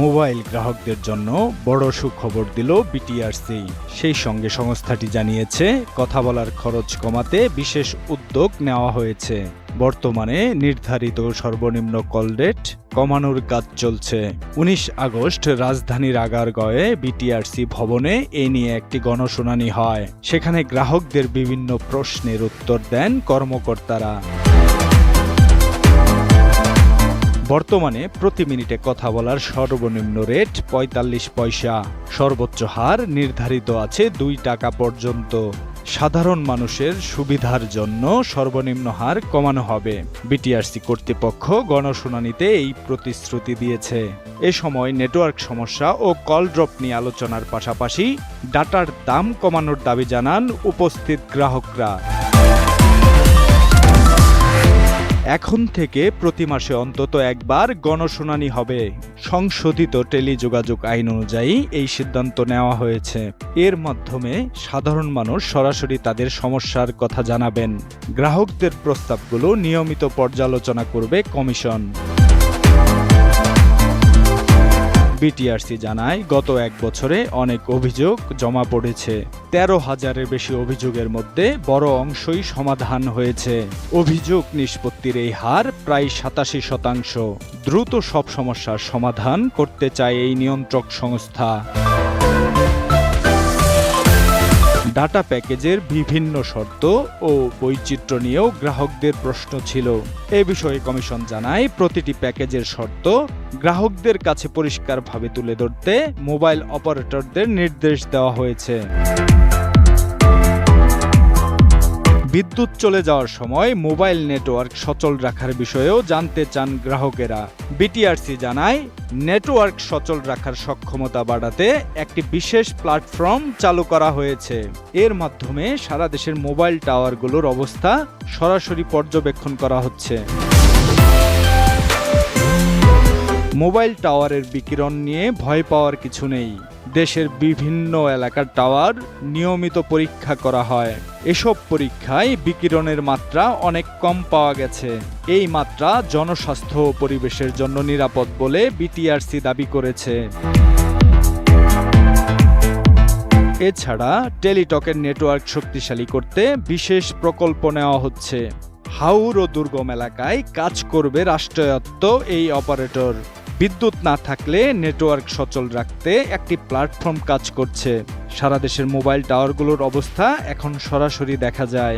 Mobile গ্রাহকদের জন্য বড় সুখবর দিল বিটিআরসি। সেই সঙ্গে সংস্থাটি জানিয়েছে, কথা বলার খরচ কমাতে বিশেষ উদ্যোগ নেওয়া হয়েছে। বর্তমানে নির্ধারিত সর্বনিম্ন কল রেট কমানোর কাজ চলছে। ১৯ আগস্ট রাজধানীর আগারগাঁওয়ে বিটিআরসি ভবনে এ নিয়ে একটি গণশুনানি হয়। সেখানে গ্রাহকদের বিভিন্ন প্রশ্নের উত্তর দেন কর্মকর্তারা। বর্তমানে প্রতি মিনিটে কথা বলার সর্বনিম্ন রেট ৪৫ পয়সা। সর্বোচ্চ হার নির্ধারিত আছে ২ টাকা পর্যন্ত। সাধারণ মানুষের সুবিধার জন্য সর্বনিম্ন হার কমানো হবে। বিটিআরসি কর্তৃপক্ষ গণশুনানিতে এই প্রতিশ্রুতি দিয়েছে। এ সময় নেটওয়ার্ক সমস্যা ও কল ড্রপ নিয়ে আলোচনার পাশাপাশি ডাটার দাম কমানোর দাবি জানান উপস্থিত গ্রাহকরা। এখন থেকে প্রতি মাসে অন্তত একবার গণশুনানি হবে। সংশোধিত টেলিযোগাযোগ আইন অনুযায়ী এই সিদ্ধান্ত নেওয়া হয়েছে। এর মাধ্যমে সাধারণ মানুষ সরাসরি তাদের সমস্যার কথা জানাবেন। গ্রাহকদের প্রস্তাবগুলো নিয়মিত পর্যালোচনা করবে কমিশন। বিটিআরসি জানায়, গত ১ বছরে অনেক অভিযোগ জমা পড়েছে। ১৩,০০০-এর বেশি অভিযোগের মধ্যে বড় অংশই সমাধান হয়েছে। অভিযোগ নিষ্পত্তির এই হার প্রায় ৮৭%। দ্রুত সব সমস্যার সমাধান করতে চায় এই নিয়ন্ত্রক সংস্থা। ডাটা প্যাকেজের বিভিন্ন শর্ত ও বৈচিত্র্য নিয়েও গ্রাহকদের প্রশ্ন ছিল। এ বিষয়ে কমিশন জানায়, প্রতিটি প্যাকেজের শর্ত গ্রাহকদের কাছে পরিষ্কারভাবে তুলে ধরতে মোবাইল অপারেটরদের নির্দেশ দেওয়া হয়েছে। বিদ্যুৎ চলে যাওয়ার সময় মোবাইল নেটওয়ার্ক সচল রাখার বিষয়েও জানতে চান গ্রাহকেরা। বিটিআরসি জানায়, নেটওয়ার্ক সচল রাখার সক্ষমতা বাড়াতে একটি বিশেষ প্ল্যাটফর্ম চালু করা হয়েছে। এর মাধ্যমে সারা দেশের মোবাইল টাওয়ারগুলোর অবস্থা সরাসরি পর্যবেক্ষণ করা হচ্ছে। মোবাইল টাওয়ারের বিকিরণ নিয়ে ভয় পাওয়ার কিছু নেই। দেশের বিভিন্ন এলাকার টাওয়ার নিয়মিত পরীক্ষা করা হয়। এসব পরীক্ষায় বিকিরণের মাত্রা অনেক কম পাওয়া গেছে। এই মাত্রা জনস্বাস্থ্য ও পরিবেশের জন্য নিরাপদ বলে বিটিআরসি দাবি করেছে। এছাড়া টেলিটকের নেটওয়ার্ক শক্তিশালী করতে বিশেষ প্রকল্প নেওয়া হচ্ছে। হাওর ও দুর্গম এলাকায় কাজ করবে রাষ্ট্রায়ত্ত এই অপারেটর। বিদ্যুৎ না থাকলে নেটওয়ার্ক সচল রাখতে একটি প্ল্যাটফর্ম কাজ করছে। সারা দেশের মোবাইল টাওয়ারগুলোর অবস্থা এখন সরাসরি দেখা যায়।